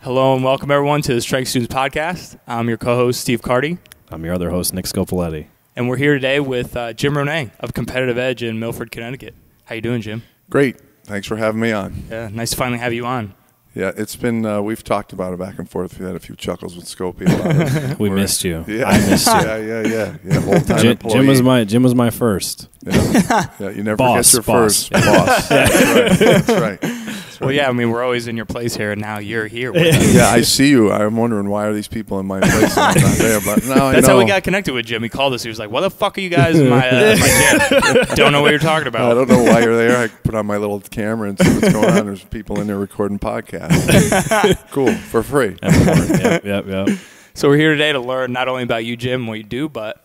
Hello and welcome everyone to the Strength Students podcast. I'm your co-host Steve Carty. I'm your other host Nick Scopoletti. And we're here today with Jim Ronai of Competitive Edge in Milford, Connecticut. How you doing, Jim? Great. Thanks for having me on. Yeah, nice to finally have you on. Yeah, it's been, we've talked about it back and forth. We had a few chuckles with Scopey about it. We missed you. Yeah. I missed you. Yeah, whole-time employee. Jim was my first. Yeah, you never Boss, get your boss. first. Boss. That's right. Well, yeah, I mean, we're always in your place here, and now you're here with us. Yeah, I see you. I'm wondering why are these people in my place and I'm not there. But now I know. That's how we got connected with Jim. He called us. He was like, "Why the fuck are you guys in my gym? Don't know what you're talking about." I don't know why you're there. I put on my little camera and see what's going on. There's people in there recording podcasts. Cool, for free. Yep. So we're here today to learn not only about you, Jim, and what you do, but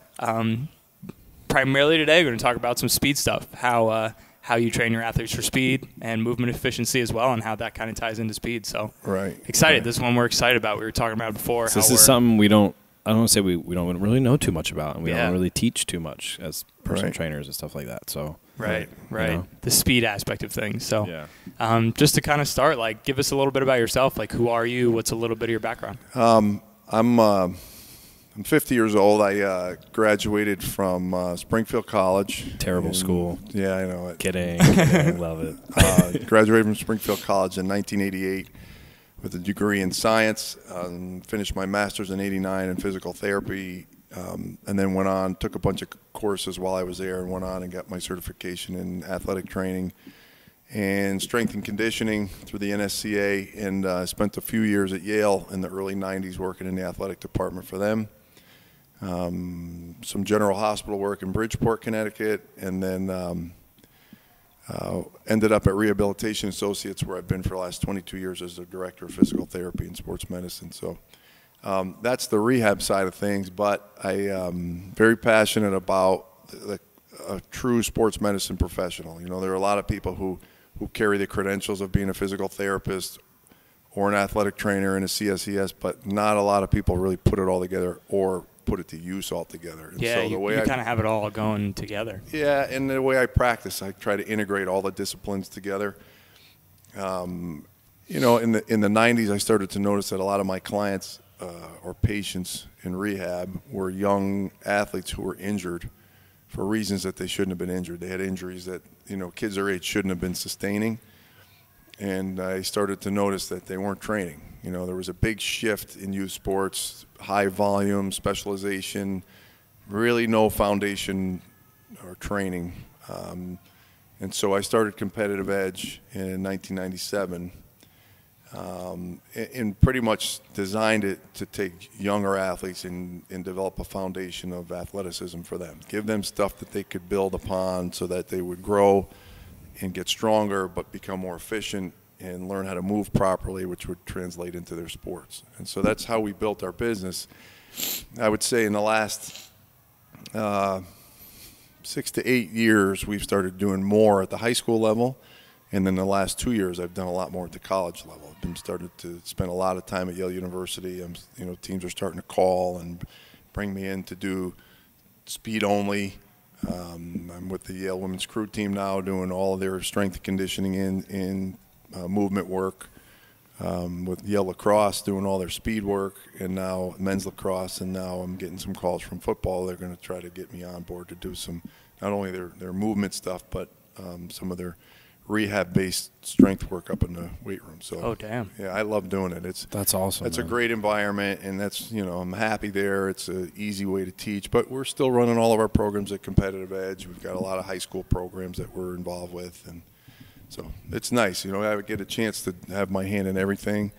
primarily today we're going to talk about some speed stuff, how you train your athletes for speed and movement efficiency as well, and how that kind of ties into speed. So excited. This is one we're excited about. We were talking about it before. So this is something I don't want to say we don't really know too much about, and we don't really teach too much as personal trainers and stuff like that. So Right. You know. The speed aspect of things. So just to kind of start, like, give us a little bit about yourself. Like, who are you? What's a little bit of your background? I'm 50 years old. I graduated from Springfield College. Terrible school. Yeah, I know it. Kidding. Love it. Graduated from Springfield College in 1988 with a degree in science. Finished my master's in 89 in physical therapy, and then went on, took a bunch of courses while I was there, and went on and got my certification in athletic training and strength and conditioning through the NSCA, and spent a few years at Yale in the early 90s working in the athletic department for them. Some general hospital work in Bridgeport, Connecticut, and then ended up at Rehabilitation Associates, where I've been for the last 22 years as the director of physical therapy and sports medicine. So that's the rehab side of things, but I am very passionate about a true sports medicine professional. You know, there are a lot of people who carry the credentials of being a physical therapist or an athletic trainer and a CSES, but not a lot of people really put it all together or put it to use altogether. And yeah, so you kind of have it all going together. Yeah, and the way I practice, I try to integrate all the disciplines together. You know, in the 90s, I started to notice that a lot of my clients or patients in rehab were young athletes who were injured for reasons that they shouldn't have been injured. They had injuries that, you know, kids their age shouldn't have been sustaining. And I started to notice that they weren't training. You know, there was a big shift in youth sports, high volume, specialization, really no foundation or training. And so I started Competitive Edge in 1997 and pretty much designed it to take younger athletes and develop a foundation of athleticism for them. Give them stuff that they could build upon so that they would grow and get stronger but become more efficient and learn how to move properly, which would translate into their sports. And so that's how we built our business. I would say in the last 6 to 8 years, we've started doing more at the high school level. And then the last 2 years, I've done a lot more at the college level. I've been started to spend a lot of time at Yale University. You know, teams are starting to call and bring me in to do speed only. I'm with the Yale women's crew team now, doing all of their strength and conditioning in movement work. With Yale lacrosse, doing all their speed work, and now men's lacrosse. And now I'm getting some calls from football. They're going to try to get me on board to do some, not only their movement stuff, but some of their rehab-based strength work up in the weight room. So, oh damn, yeah, I love doing it. That's awesome. It's a great environment, and that's, you know, I'm happy there. It's an easy way to teach, but we're still running all of our programs at Competitive Edge. We've got a lot of high school programs that we're involved with, and so it's nice. You know, I would get a chance to have my hand in everything.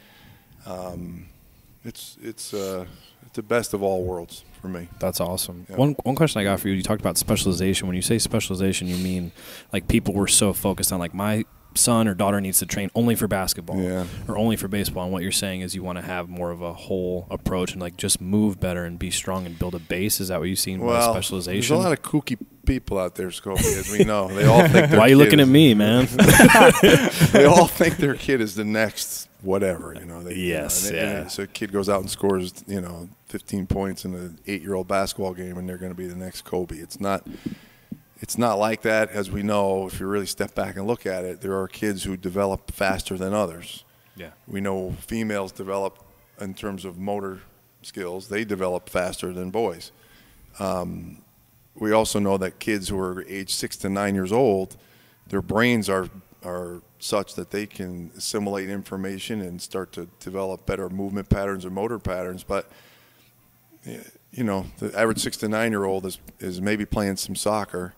It's the best of all worlds for me. That's awesome. Yeah. One question I got for you talked about specialization. When you say specialization, you mean like people were so focused on like my son or daughter needs to train only for basketball or only for baseball. And what you're saying is you want to have more of a whole approach and like just move better and be strong and build a base. Is that what you've seen by specialization? There's a lot of kooky people out there, Scopy, as we know. They all think why are you looking at me, man? They all think their kid is the next whatever, So a kid goes out and scores, 15 points in an 8-year-old basketball game, and they're going to be the next Kobe. It's not like that. As we know, if you really step back and look at it, there are kids who develop faster than others. Yeah. We know females develop in terms of motor skills. They develop faster than boys. We also know that kids who are age 6 to 9 years old, their brains are such that they can assimilate information and start to develop better movement patterns or motor patterns. But, the average 6 to 9-year-old is maybe playing some soccer.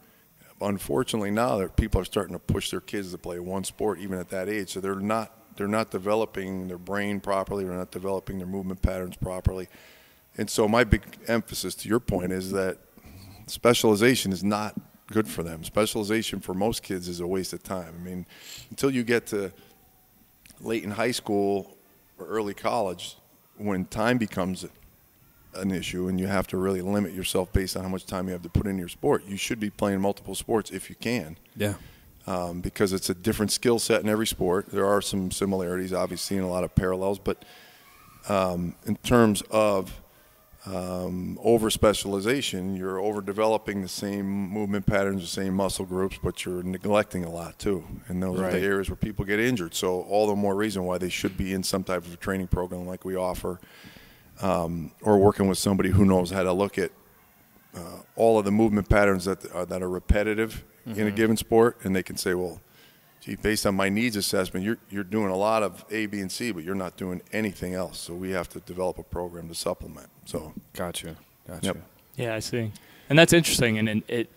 Unfortunately, now that people are starting to push their kids to play one sport even at that age. So they're not developing their brain properly. They're not developing their movement patterns properly. And so my big emphasis to your point is that specialization is not good for them. Specialization for most kids is a waste of time. I mean, until you get to late in high school or early college, when time becomes an issue and you have to really limit yourself based on how much time you have to put into your sport, you should be playing multiple sports if you can. Yeah. Because it's a different skill set in every sport. There are some similarities, obviously, and a lot of parallels. But in terms of over-specialization, you're overdeveloping the same movement patterns, the same muscle groups, but you're neglecting a lot too. And those are the areas where people get injured. So all the more reason why they should be in some type of a training program like we offer, or working with somebody who knows how to look at all of the movement patterns that are repetitive in a given sport, and they can say, well, gee, based on my needs assessment, you're doing a lot of A, B, and C, but you're not doing anything else. So we have to develop a program to supplement. So Gotcha. Yep. Yeah, I see. And that's interesting. And it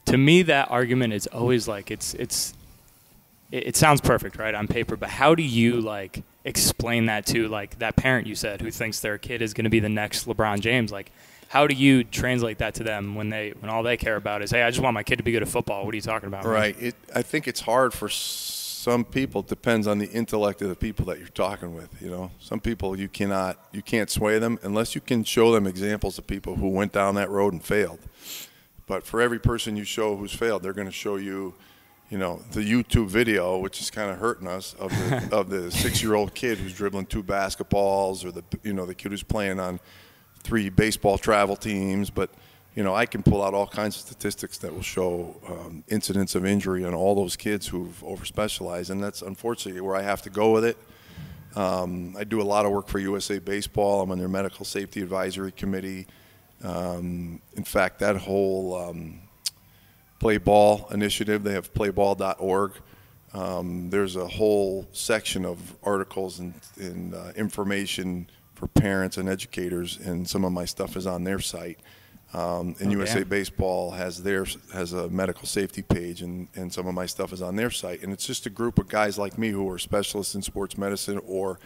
to me, that argument is always like it sounds perfect, right, on paper. But how do you like explain that to like that parent you said who thinks their kid is going to be the next LeBron James? Like, how do you translate that to them when all they care about is, hey, I just want my kid to be good at football? What are you talking about? Right. I think it's hard for some people. It depends on the intellect of the people that you're talking with. Some people you can't sway them unless you can show them examples of people who went down that road and failed. But for every person you show who's failed, they're going to show you, the YouTube video, which is kind of hurting us, of the 6-year-old kid who's dribbling 2 basketballs, or the kid who's playing on 3 baseball travel teams. But I can pull out all kinds of statistics that will show incidents of injury on all those kids who've overspecialized, and that's unfortunately where I have to go with it. I do a lot of work for USA Baseball. I'm on their medical safety advisory committee. In fact, that whole Play Ball initiative, they have playball.org. There's a whole section of articles and information for parents and educators, and some of my stuff is on their site. And USA Baseball has a medical safety page, and some of my stuff is on their site. And it's just a group of guys like me who are specialists in sports medicine or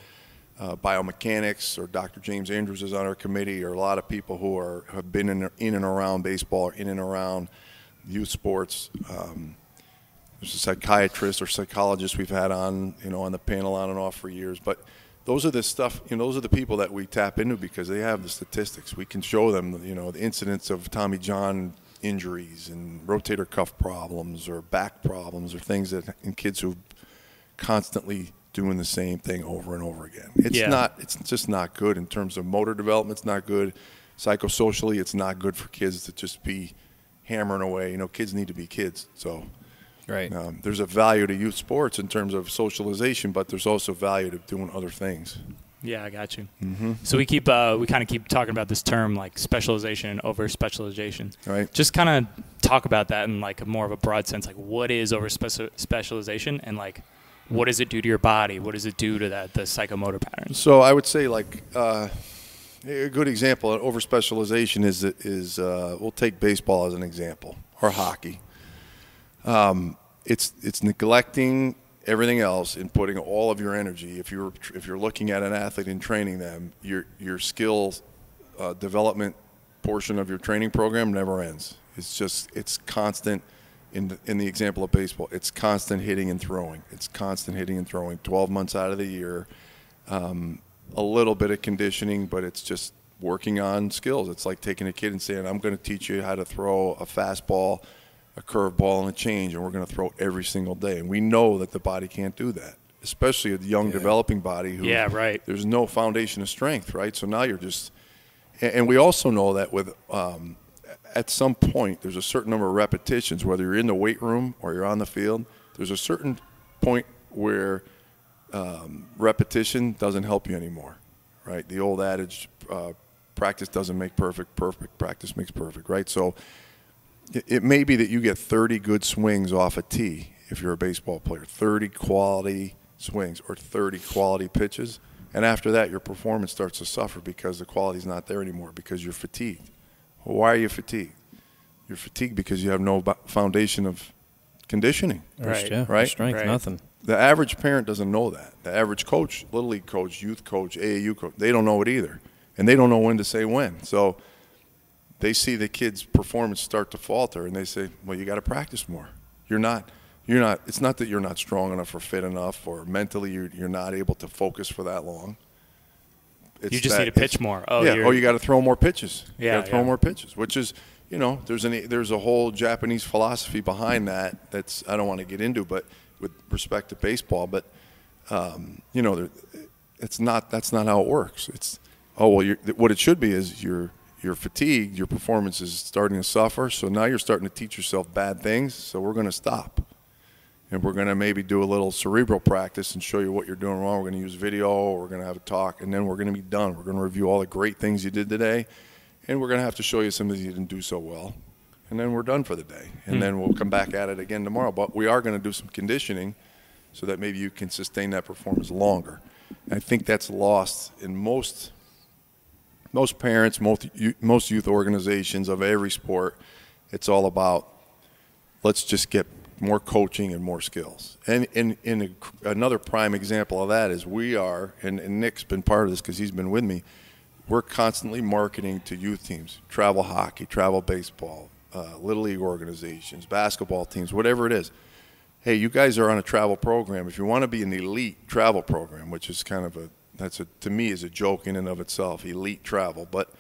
biomechanics, or Dr. James Andrews is on our committee, or a lot of people who have been in and around baseball, or in and around youth sports. There's a psychiatrist or psychologist we've had on the panel on and off for years. But those are the stuff, those are the people that we tap into because they have the statistics. We can show them, the incidents of Tommy John injuries and rotator cuff problems or back problems or things that in kids who constantly doing the same thing over and over again. It's just not good in terms of motor development. It's not good psychosocially. It's not good for kids to just be hammering away. Kids need to be kids. So right. There's a value to youth sports in terms of socialization, but there's also value to doing other things. Yeah, I got you. Mm-hmm. So we kind of keep talking about this term like specialization and over specialization. Right. Just kind of talk about that in like more of a broad sense. Like, what is over specialization, and like, what does it do to your body? What does it do to the psychomotor patterns? So I would say like a good example of over specialization is we'll take baseball as an example, or hockey. It's neglecting everything else and putting all of your energy. If you're looking at an athlete and training them, your skills development portion of your training program never ends. It's constant in the example of baseball, it's constant hitting and throwing. It's constant hitting and throwing 12 months out of the year. A little bit of conditioning, but it's just working on skills. It's like taking a kid and saying, I'm going to teach you how to throw a fastball, a curveball, and a change, and we're going to throw every single day. And we know that the body can't do that, especially a young developing body who there's no foundation of strength, right? So now you're just – and we also know that with at some point there's a certain number of repetitions, whether you're in the weight room or you're on the field, there's a certain point where repetition doesn't help you anymore, right? The old adage, practice doesn't make perfect, perfect practice makes perfect, right? So it may be that you get 30 good swings off a tee if you're a baseball player, 30 quality swings or 30 quality pitches, and after that your performance starts to suffer because the quality's not there anymore because you're fatigued. Well, why are you fatigued? You're fatigued because you have no foundation of conditioning. Right? Strength, nothing. The average parent doesn't know that. The average coach, Little League coach, youth coach, AAU coach, they don't know it either. And they don't know when to say when. So they see the kid's performance start to falter, and they say, well, you got to practice more. You're not. It's not that you're not strong enough or fit enough or mentally you're not able to focus for that long. You just need to pitch more. You got to throw more pitches. Yeah, you got to throw more pitches, which is, there's a whole Japanese philosophy behind that that's I don't want to get into, but with respect to baseball, but that's not how it works. It's what it should be is you're fatigued, your performance is starting to suffer, so now you're starting to teach yourself bad things, so we're going to stop. And we're going to maybe do a little cerebral practice and show you what you're doing wrong. We're going to use video, or we're going to have a talk, and then we're going to be done. We're going to review all the great things you did today, and we're going to have to show you some of things you didn't do so well. And then we're done for the day. And then we'll come back at it again tomorrow. But we are going to do some conditioning so that maybe you can sustain that performance longer. And I think that's lost in most parents, most youth organizations of every sport. It's all about let's just get more coaching and more skills. And in another prime example of that is we are, and Nick's been part of this because he's been with me, we're constantly marketing to youth teams, travel hockey, travel baseball, Little League organizations, basketball teams, whatever it is. Hey, you guys are on a travel program. If you want to be an elite travel program, which is kind of to me is a joke in and of itself, elite travel, but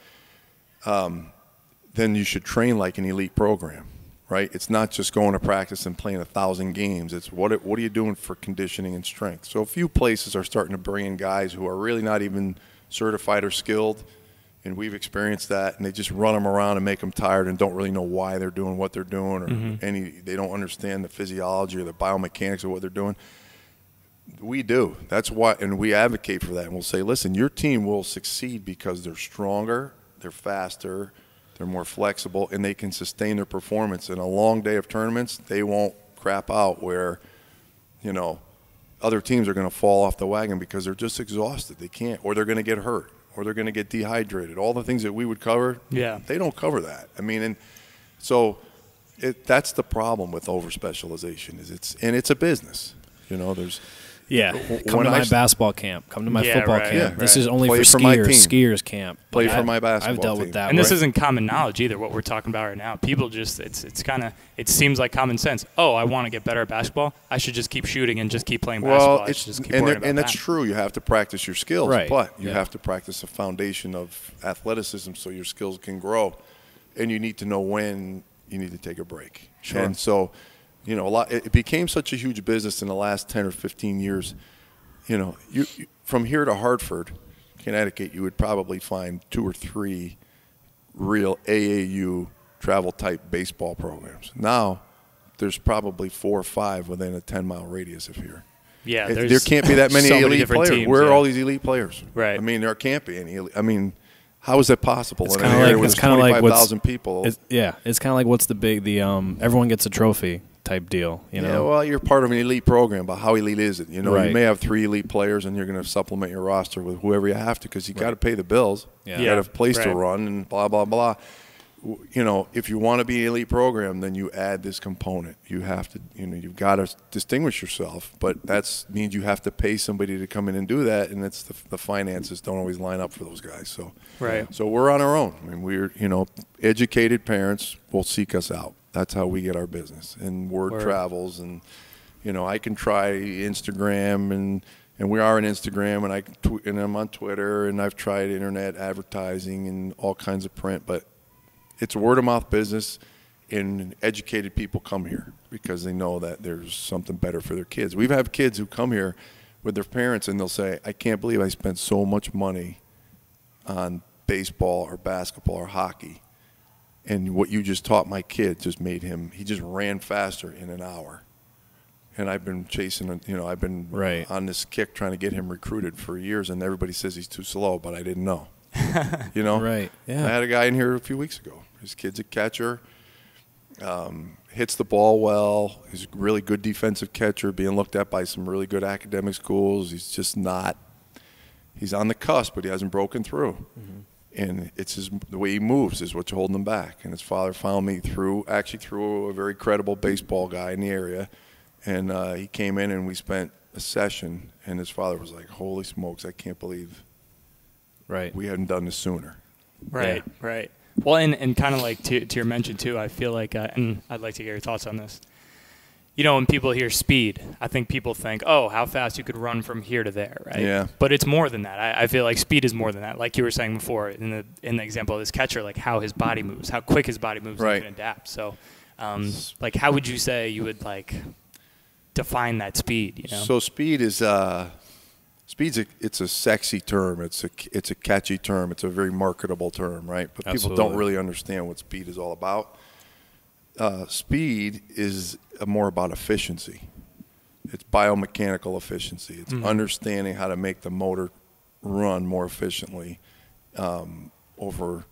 then you should train like an elite program. Right? It's not just going to practice and playing 1,000 games. It's what are you doing for conditioning and strength? So a few places are starting to bring in guys who are really not even certified or skilled, and we've experienced that, and they just run them around and make them tired and don't really know why they're doing what they're doing, or they don't understand the physiology or the biomechanics of what they're doing. We do. That's why, and we advocate for that, and we'll say, listen, your team will succeed because they're stronger, they're faster, they're more flexible, and they can sustain their performance. In a long day of tournaments, they won't crap out where, other teams are going to fall off the wagon because they're just exhausted. They can't, or they're going to get hurt, or they're going to get dehydrated. All the things that we would cover, they don't cover that. I mean, and so that's the problem with over-specialization is it's a business. There's – come to my basketball camp. Come to my football camp. Yeah, this is only for skiers camp. Play for my basketball I've dealt team. with that. And this isn't common knowledge either, what we're talking about right now. People just, it seems like common sense. Oh, I want to get better at basketball. I should just keep shooting and just keep playing basketball. And that's true. You have to practice your skills, right. But you have to practice a foundation of athleticism so your skills can grow. And you need to know when you need to take a break. Sure. And so, it became such a huge business in the last 10 or 15 years. You from here to Hartford, Connecticut, you would probably find 2 or 3 real AAU travel-type baseball programs. Now, there's probably 4 or 5 within a 10-mile radius of here. Yeah, there can't be that many elite players. Teams, Where are all these elite players? Right. I mean, there can't be any elite. I mean, how is that possible? It's in an area where there's 25,000 like people. It's kind of like what's the everyone gets a trophy type deal. Yeah, well, you're part of an elite program, but how elite is it? Right. You may have 3 elite players, and you're going to supplement your roster with whoever you have to because you got to pay the bills. Yeah. You got a place to run, and blah blah blah. If you want to be an elite program, then you add this component. You have to, you've got to distinguish yourself, but that means you have to pay somebody to come in and do that, and it's the finances don't always line up for those guys. So we're on our own. I mean, we're educated parents will seek us out. That's how we get our business. And word travels. And, I can try Instagram, and we are on Instagram, and I'm on Twitter, and I've tried internet advertising and all kinds of print. But it's a word-of-mouth business, and educated people come here because they know that there's something better for their kids. We've had kids who come here with their parents, and they'll say, I can't believe I spent so much money on baseball or basketball or hockey, and what you just taught my kid just made him, he just ran faster in an hour. And I've been chasing, I've been on this kick trying to get him recruited for years, and everybody says he's too slow, but I didn't know. Right. Yeah. I had a guy in here a few weeks ago. His kid's a catcher, hits the ball well. He's a really good defensive catcher, being looked at by some really good academic schools. He's just not. He's on the cusp, but he hasn't broken through. Mm-hmm. And it's the way he moves is what's holding him back. And his father found me through a very credible baseball guy in the area. And he came in, and we spent a session, and his father was like, holy smokes, I can't believe we hadn't done this sooner. Right. Well, and kind of like to your mention, too, I feel like, and I'd like to get your thoughts on this. When people hear speed, I think people think, oh, how fast you could run from here to there, right? Yeah. But it's more than that. I feel like speed is more than that. Like you were saying before in the example of this catcher, like how his body moves, how quick his body moves, and can adapt. So, like, how would you say you would, like, define that speed? So speed is it's a sexy term. It's a catchy term. It's a very marketable term, right? But People don't really understand what speed is all about. Speed is more about efficiency. It's biomechanical efficiency. It's understanding how to make the motor run more efficiently over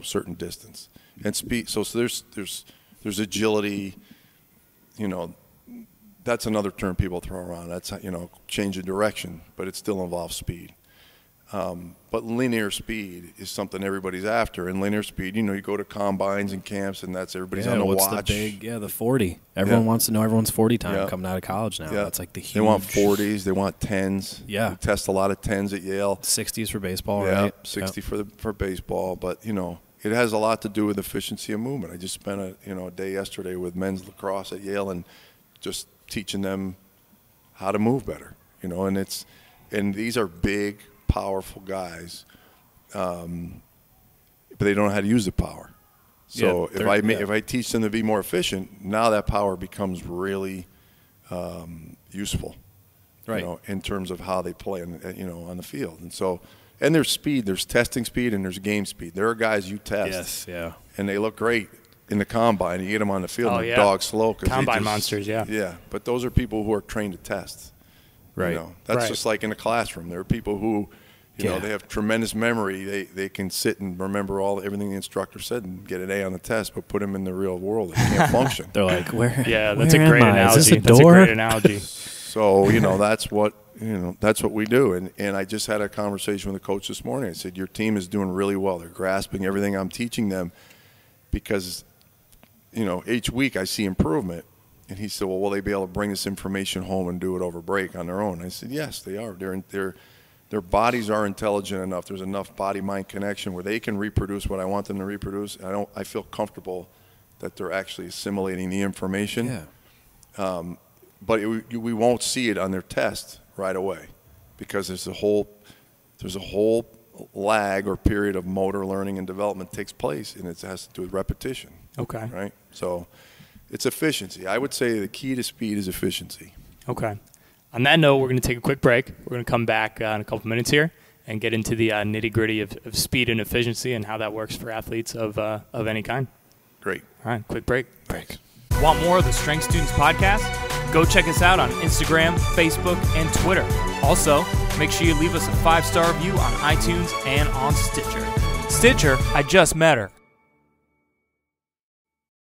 certain distance. And speed. So there's agility. That's another term people throw around. That's change of direction, but it still involves speed. But linear speed is something everybody's after. And linear speed, you go to combines and camps, and that's everybody's on the watch. The 40. Everyone wants to know everyone's 40 time coming out of college now. That's like the huge. They want 40s. They want 10s. Yeah. We test a lot of 10s at Yale. 60s for baseball, right? 60 for baseball. But, it has a lot to do with efficiency of movement. I just spent a day yesterday with men's lacrosse at Yale and just teaching them how to move better, and these are big, powerful guys, but they don't know how to use the power. So if I teach them to be more efficient, now that power becomes really useful, right? In terms of how they play, on the field. And so, and there's speed, there's testing speed, and there's game speed. There are guys you test, and they look great in the combine. You get them on the field, and the dog's slow. Combine monsters, Yeah, but those are people who are trained to test. Right. That's just like in the classroom. There are people who, they have tremendous memory. They can sit and remember everything the instructor said and get an A on the test, but put them in the real world, they can't function. They're like, where? Yeah, that's a great analogy. Is this a door? That's a great analogy. So that's what we do. And I just had a conversation with a coach this morning. I said, your team is doing really well. They're grasping everything I'm teaching them, because each week I see improvement. And he said, well, will they be able to bring this information home and do it over break on their own? I said, yes, they are. Their bodies are intelligent enough. There's enough body-mind connection where they can reproduce what I want them to reproduce. I feel comfortable that they're actually assimilating the information. Yeah. But we won't see it on their test right away, because there's a whole lag or period of motor learning and development takes place, and it has to do with repetition. Okay. Right? So it's efficiency. I would say the key to speed is efficiency. Okay. On that note, we're going to take a quick break. We're going to come back in a couple minutes here and get into the nitty-gritty of speed and efficiency and how that works for athletes of any kind. Great. All right, quick break. Thanks. Want more of the Strength Students podcast? Go check us out on Instagram, Facebook, and Twitter. Also, make sure you leave us a 5-star review on iTunes and on Stitcher. Stitcher, I just met her.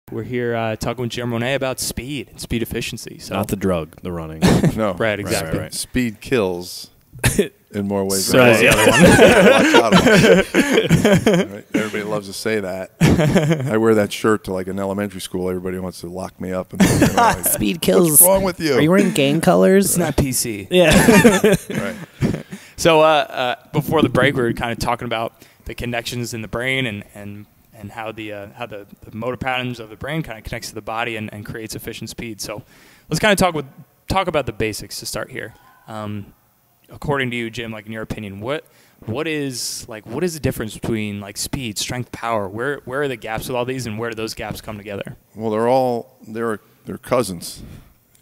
We're here talking with Jim Ronai about speed and speed efficiency. So. Not the drug, the running. No. Right, exactly. Right. Speed kills in more ways so than the other one. Right? Everybody loves to say that. I wear that shirt to like an elementary school. Everybody wants to lock me up. And like, speed kills. What's wrong with you? Are you wearing gang colors? It's not PC. Yeah. Right. So before the break, we were kind of talking about the connections in the brain and and how the motor patterns of the brain kind of connects to the body and creates efficient speed. So let's kind of talk about the basics to start here. According to you, Jim, like in your opinion, what is the difference between like speed, strength, power? Where are the gaps with all these, and where do those gaps come together? Well, they're cousins.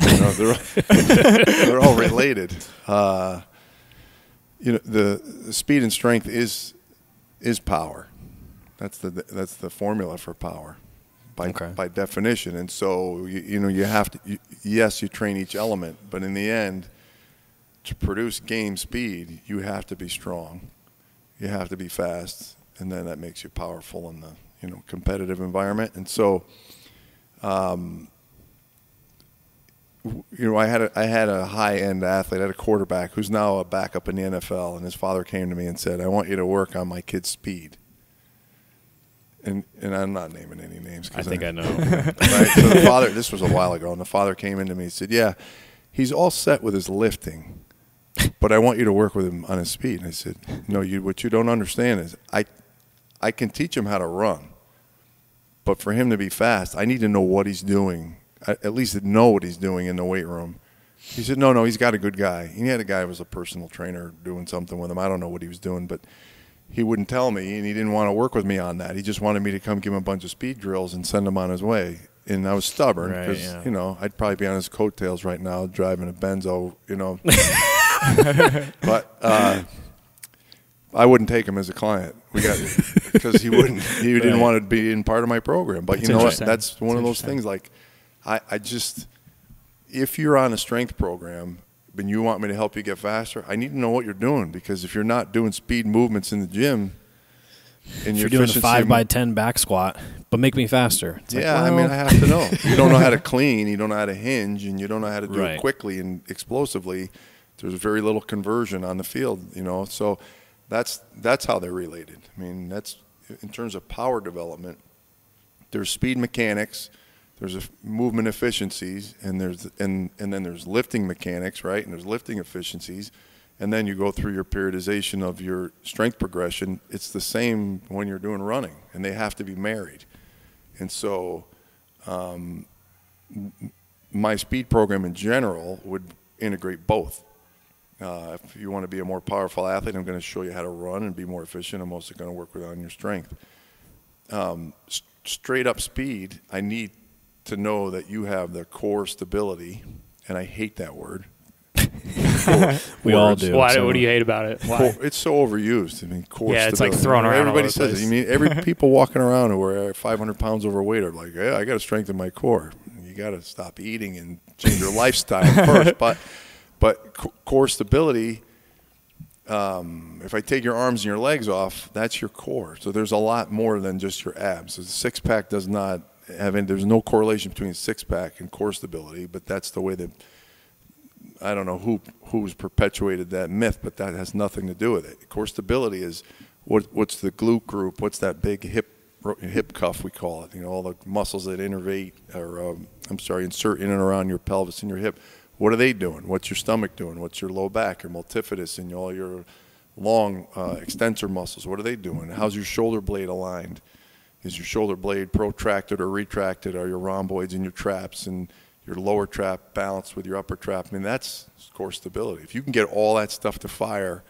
You know, they're all related. The speed and strength is power. That's the formula for power by definition. And so you have to yes, you train each element, but in the end, to produce game speed, you have to be strong, you have to be fast, and then that makes you powerful in the competitive environment. And so I had a high-end athlete, I had a quarterback who's now a backup in the NFL, and his father came to me and said, I want you to work on my kid's speed. And I'm not naming any names. I think I know. Right? So the father, this was a while ago, and the father came into me and said, yeah, he's all set with his lifting, but I want you to work with him on his speed. And I said, no, what you don't understand is I can teach him how to run, but for him to be fast, I need to know what he's doing, at least know what he's doing in the weight room. He said, no, he's got a good guy. He had a guy who was a personal trainer doing something with him. I don't know what he was doing, but he wouldn't tell me, and he didn't want to work with me on that. He just wanted me to come give him a bunch of speed drills and send him on his way. And I was stubborn because, I'd probably be on his coattails right now driving a Benzo, But I wouldn't take him as a client. Because he didn't want to be in part of my program. But you know what? That's one of those things. Like, I just, if you're on a strength program and you want me to help you get faster, I need to know what you're doing, because if you're not doing speed movements in the gym, and you're doing a 5x10 back squat, but make me faster. It's I have to know. You don't know how to clean, you don't know how to hinge, and you don't know how to do it quickly and explosively. There's very little conversion on the field, So that's how they're related. I mean, that's in terms of power development. There's speed mechanics, there's movement efficiencies, and then there's lifting mechanics, right? And there's lifting efficiencies. And then you go through your periodization of your strength progression. It's the same when you're doing running, and they have to be married. And so my speed program in general would integrate both. If you want to be a more powerful athlete, I'm going to show you how to run and be more efficient. I'm also going to work on your strength. Straight up speed, I need to know that you have the core stability, and I hate that word. We all do. Why? What do you hate about it? Why? It's so overused. I mean, core stability. It's like thrown around. Everybody says it. I mean, every people walking around who are 500 pounds overweight are like, yeah, I got to strengthen my core. You got to stop eating and change your lifestyle first. But core stability, if I take your arms and your legs off, that's your core. So there's a lot more than just your abs. So the six-pack does not have any, there's no correlation between six-pack and core stability, but that's the way that, I don't know who's perpetuated that myth, but that has nothing to do with it. Core stability is what's the glute group, what's that big hip cuff we call it, all the muscles that insert in and around your pelvis and your hip. What are they doing? What's your stomach doing? What's your low back, your multifidus, and all your long extensor muscles? What are they doing? How's your shoulder blade aligned? Is your shoulder blade protracted or retracted? Are your rhomboids and your traps and your lower trap balanced with your upper trap? I mean, that's core stability. If you can get all that stuff to fire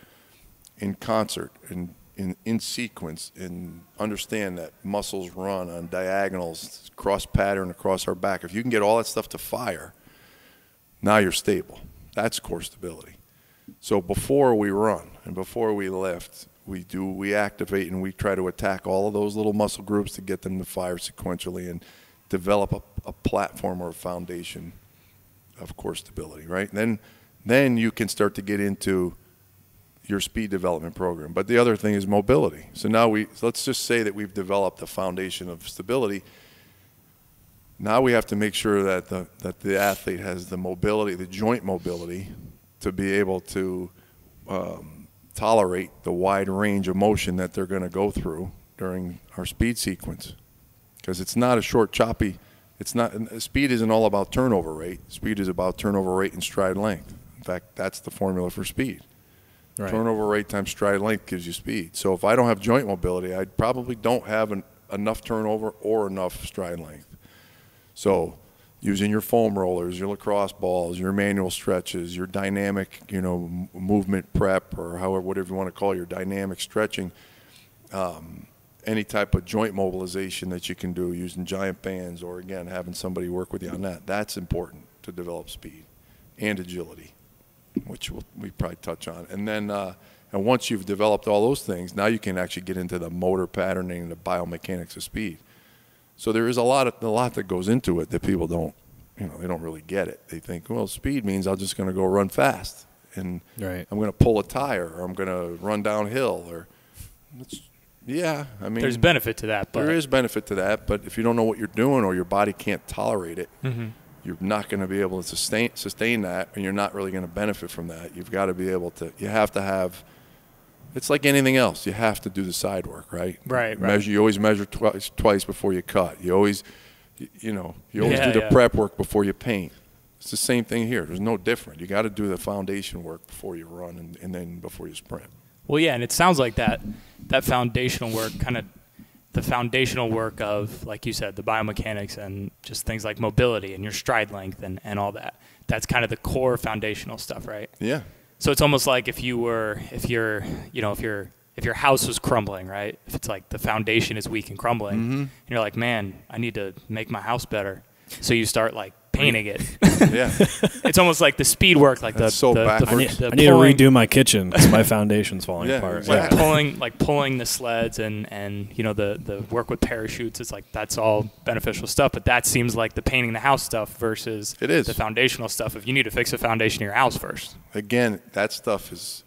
in concert and in sequence, and understand that muscles run on diagonals, cross pattern across our back, if you can get all that stuff to fire, now you're stable. That's core stability. So before we run and before we lift, we activate and we try to attack all of those little muscle groups to get them to fire sequentially and develop a platform or a foundation of core stability, right? And then you can start to get into your speed development program. But the other thing is mobility. So now let's just say that we've developed a foundation of stability. Now we have to make sure that the athlete has the mobility, the joint mobility, to be able to tolerate the wide range of motion that they're going to go through during our speed sequence. Because it's not a short, choppy. Speed isn't all about turnover rate. Speed is about turnover rate and stride length. In fact, that's the formula for speed. Right. Turnover rate times stride length gives you speed. So if I don't have joint mobility, I probably don't have an enough turnover or enough stride length. So using your foam rollers, your lacrosse balls, your manual stretches, your dynamic, movement prep, or whatever you want to call your dynamic stretching, any type of joint mobilization that you can do using giant bands, or again, having somebody work with you on that. That's important to develop speed and agility, which we probably touch on. And then, and once you've developed all those things, now you can actually get into the motor patterning and the biomechanics of speed. So there is a lot that goes into it that people don't, they don't really get it. They think, well, speed means I'm just going to go run fast, and right. I'm going to pull a tire, or I'm going to run downhill, or yeah, I mean, there's benefit to that. There is benefit to that, but if you don't know what you're doing or your body can't tolerate it, you're not going to be able to sustain that, and you're not really going to benefit from that. You've got to be able to. You have to have. It's like anything else. You have to do the side work, right? Right. You always measure twice before you cut. You always, do the prep work before you paint. It's the same thing here. There's no different. You got to do the foundation work before you run, and then before you sprint. Well, yeah, and it sounds like that foundational work, kind of the foundational work of, like you said, the biomechanics and just things like mobility and your stride length and all that. That's kind of the core foundational stuff, right? Yeah. So it's almost like if your house was crumbling, right? If it's like the foundation is weak and crumbling, and you're like, man, I need to make my house better. So you start like painting it. Yeah. It's almost like the speed work, like I need to redo my kitchen because my foundation's falling apart. Exactly. Like pulling the sleds and the work with parachutes. It's like that's all beneficial stuff, but that seems like the painting the house stuff versus the foundational stuff. If you need to fix the foundation of your house first. Again, that stuff it's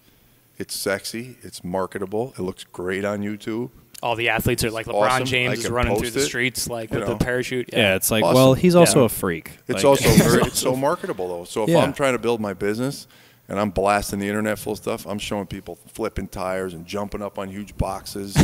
sexy, it's marketable, it looks great on YouTube. All the athletes are like LeBron awesome. James is running through the streets like with the parachute. Yeah, it's like, awesome. Well, he's also a freak. It's also it's so marketable though. So if I'm trying to build my business and I'm blasting the internet full of stuff, I'm showing people flipping tires and jumping up on huge boxes,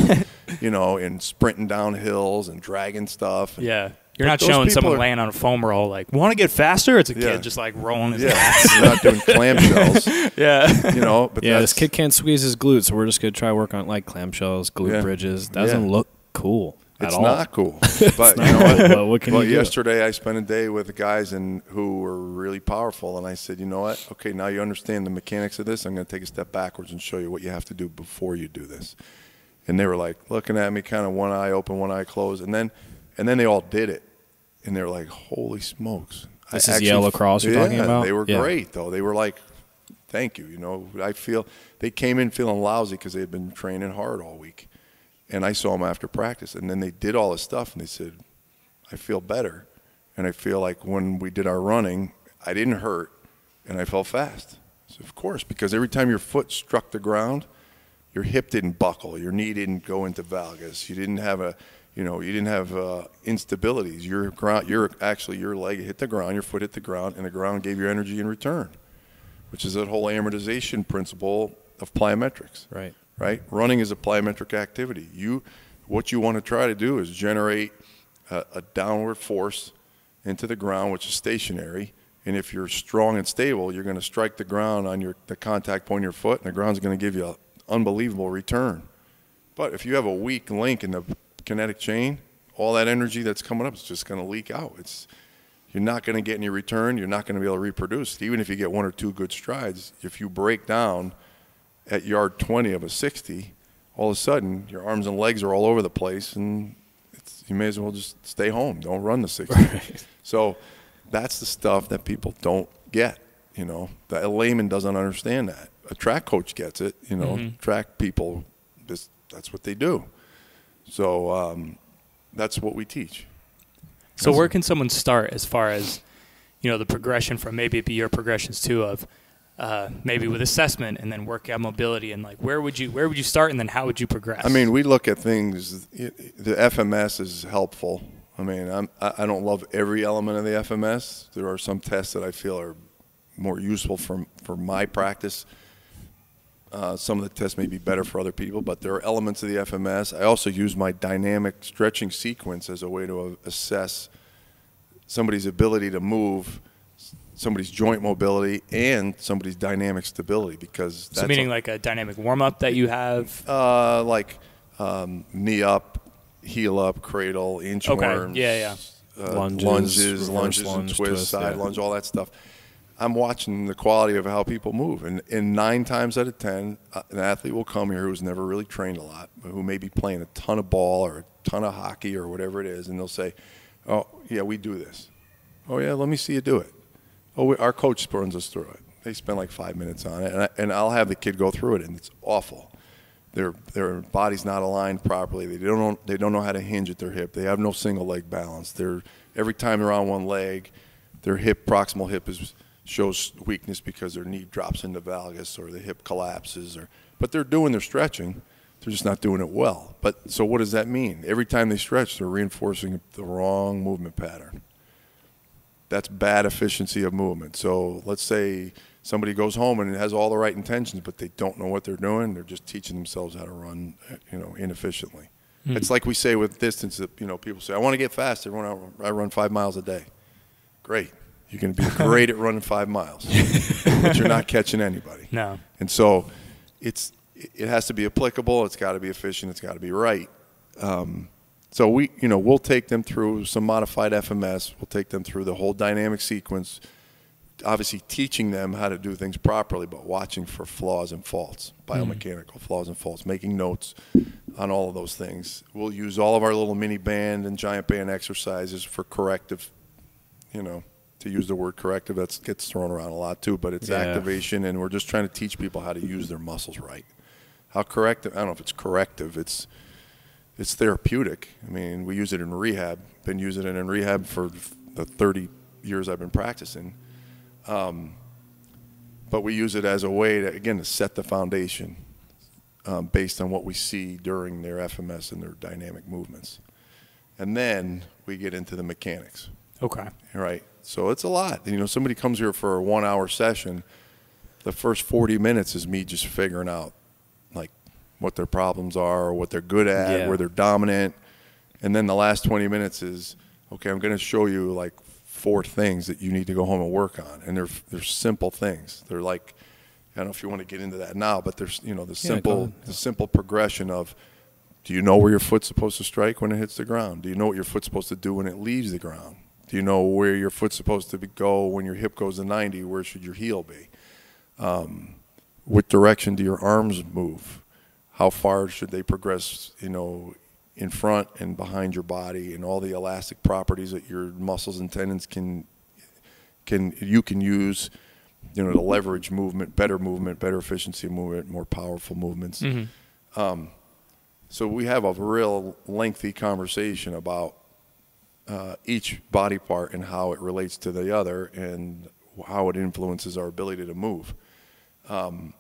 and sprinting down hills and dragging stuff. Yeah. You're not showing someone laying on a foam roll like, want to get faster? It's a kid just like rolling his ass. You're not doing clamshells. Yeah. But this kid can't squeeze his glutes, so we're just going to try work on like clamshells, glute bridges. That doesn't look cool at all. It's not cool. But you know what? Well, what can you do? Yesterday I spent a day with guys who were really powerful, and I said, you know what? Okay, now you understand the mechanics of this. I'm going to take a step backwards and show you what you have to do before you do this. And they were like looking at me, kind of one eye open, one eye closed, and then they all did it, and they were like, "Holy smokes!" This is yellow cross you're talking about. They were great though. They were like, "Thank you." I feel they came in feeling lousy because they had been training hard all week, and I saw them after practice, and then they did all this stuff, and they said, "I feel better," and I feel like when we did our running, I didn't hurt, and I felt fast. So of course, because every time your foot struck the ground, your hip didn't buckle, your knee didn't go into valgus, you didn't have instabilities. Your leg hit the ground, your foot hit the ground, and the ground gave you energy in return, which is that whole amortization principle of plyometrics. Right. Running is a plyometric activity. What you want to try to do is generate a downward force into the ground, which is stationary. And if you're strong and stable, you're going to strike the ground on the contact point of your foot, and the ground's going to give you an unbelievable return. But if you have a weak link in the kinetic chain, all that energy that's coming up is just going to leak out. You're not going to get any return. You're not going to be able to reproduce. Even if you get one or two good strides, if you break down at yard 20 of a 60, all of a sudden your arms and legs are all over the place, and you may as well just stay home. Don't run the 60. Right. So that's the stuff that people don't get. The layman doesn't understand that. A track coach gets it. Track people, that's what they do. So that's what we teach. So where can someone start as far as, the progression from maybe it'd be your progressions too of maybe with assessment and then workout mobility, and like where would you start, and then how would you progress? I mean, we look at things. The FMS is helpful. I mean, I don't love every element of the FMS. There are some tests that I feel are more useful for my practice. Some of the tests may be better for other people, but there are elements of the FMS. I also use my dynamic stretching sequence as a way to assess somebody's ability to move, somebody's joint mobility, and somebody's dynamic stability. Because meaning like a dynamic warm-up that you have? Knee up, heel up, cradle, inchworms, lunges, and twists, side lunge, all that stuff. I'm watching the quality of how people move. And 9 times out of 10, an athlete will come here who's never really trained a lot, but who may be playing a ton of ball or a ton of hockey or whatever it is, and they'll say, oh, yeah, we do this. Oh, yeah, let me see you do it. Oh, our coach runs us through it. They spend like 5 minutes on it, and I'll have the kid go through it, and it's awful. Their body's not aligned properly. They don't know how to hinge at their hip. They have no single leg balance. Every time they're on one leg, their proximal hip shows weakness because their knee drops into valgus or the hip collapses. But they're doing their stretching. They're just not doing it well. But so what does that mean? Every time they stretch, they're reinforcing the wrong movement pattern. That's bad efficiency of movement. So let's say somebody goes home and has all the right intentions, but they don't know what they're doing. They're just teaching themselves how to run, inefficiently. It's like we say with distance that, people say, I want to get faster. I run 5 miles a day. Great. You're going to be great at running 5 miles, but you're not catching anybody. No. And so it has to be applicable. It's got to be efficient. It's got to be right. So we'll take them through some modified FMS. We'll take them through the whole dynamic sequence, obviously teaching them how to do things properly, but watching for flaws and faults, biomechanical flaws and faults, making notes on all of those things. We'll use all of our little mini band and giant band exercises for corrective, to use the word corrective, that gets thrown around a lot too, but it's activation, and we're just trying to teach people how to use their muscles right. How corrective, I don't know if it's corrective, it's therapeutic. I mean, we use it in rehab, been using it in rehab for the 30 years I've been practicing. But we use it as a way to set the foundation based on what we see during their FMS and their dynamic movements. And then we get into the mechanics. Okay. Right. So it's a lot. Somebody comes here for a 1 hour session. The first 40 minutes is me just figuring out like what their problems are, or what they're good at, where they're dominant. And then the last 20 minutes is, okay, I'm going to show you like 4 things that you need to go home and work on. And they're simple things. They're like, I don't know if you want to get into that now, but there's, the simple progression of, do you know where your foot's supposed to strike when it hits the ground? Do you know what your foot's supposed to do when it leaves the ground? Do you know where your foot's supposed to go when your hip goes to 90? Where should your heel be? What direction do your arms move? How far should they progress, in front and behind your body, and all the elastic properties that your muscles and tendons can use, to leverage movement, better efficiency movement, more powerful movements. Mm-hmm. So we have a real lengthy conversation about each body part and how it relates to the other and how it influences our ability to move. And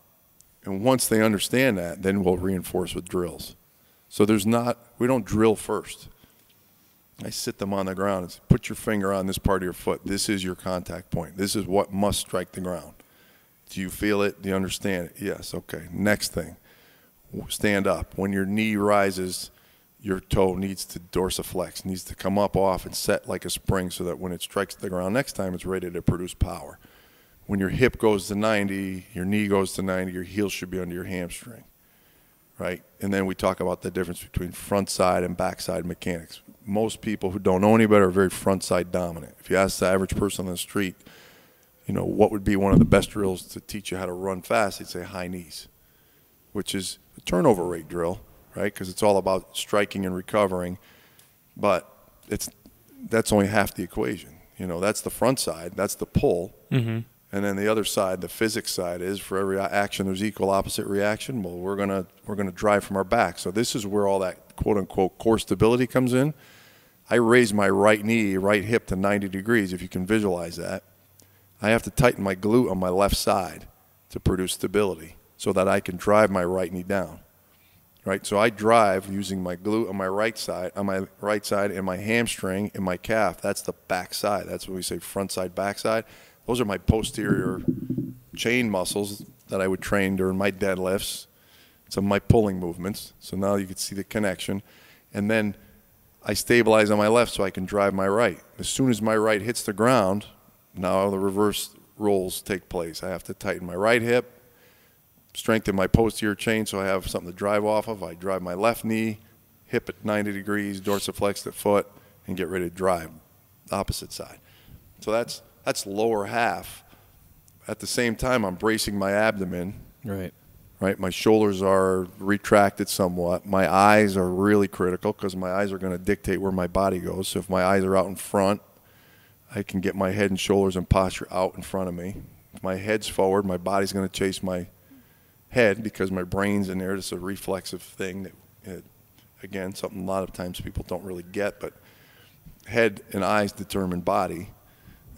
once they understand that, then we'll reinforce with drills. So we don't drill first. I sit them on the ground and say, put your finger on this part of your foot. This is your contact point. This is what must strike the ground. Do you feel it? Do you understand it? Yes. Okay. Next thing, stand up. When your knee rises, your toe needs to dorsiflex, needs to come up off and set like a spring so that when it strikes the ground next time, it's ready to produce power. When your hip goes to 90, your knee goes to 90, your heel should be under your hamstring, right? And then we talk about the difference between front side and back side mechanics. Most people who don't know any better are very front side dominant. If you ask the average person on the street, what would be one of the best drills to teach you how to run fast, they'd say high knees, which is a turnover rate drill, right? Because it's all about striking and recovering, but that's only half the equation. That's the front side, that's the pull, mm-hmm. And then the other side, the physics side, is for every action there's equal opposite reaction. Well, we're gonna drive from our back. So this is where all that quote unquote core stability comes in. I raise my right knee, right hip to 90 degrees. If you can visualize that, I have to tighten my glute on my left side to produce stability, so that I can drive my right knee down. Right, so I drive using my glute on my right side, and my hamstring and my calf. That's the back side. That's what we say front side, back side. Those are my posterior chain muscles that I would train during my deadlifts, some of my pulling movements. So now you can see the connection. And then I stabilize on my left so I can drive my right. As soon as my right hits the ground, now the reverse roles take place. I have to tighten my right hip, strengthen my posterior chain so I have something to drive off of. I drive my left knee, hip at 90 degrees, dorsiflex the foot, and get ready to drive opposite side. So that's lower half. At the same time, I'm bracing my abdomen. Right. My shoulders are retracted somewhat. My eyes are really critical because my eyes are going to dictate where my body goes. So if my eyes are out in front, I can get my head and shoulders and posture out in front of me. If my head's forward, my body's going to chase my head because my brain's in there. It's a reflexive thing that, again, something a lot of times people don't really get, but head and eyes determine body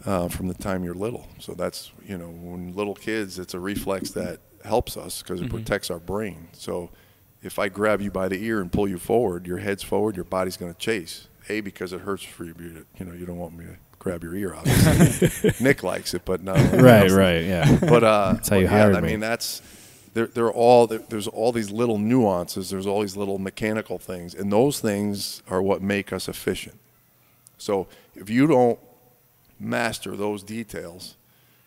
from the time you're little. So that's, when little kids, it's a reflex that helps us because it protects our brain. So if I grab you by the ear and pull you forward, your head's forward, your body's going to chase. Because it hurts for you. You don't want me to grab your ear, obviously. Nick likes it, but no. Right, yeah. But that's how you hired me. I mean, there's all these little nuances. There's all these little mechanical things, and those things are what make us efficient. So if you don't master those details,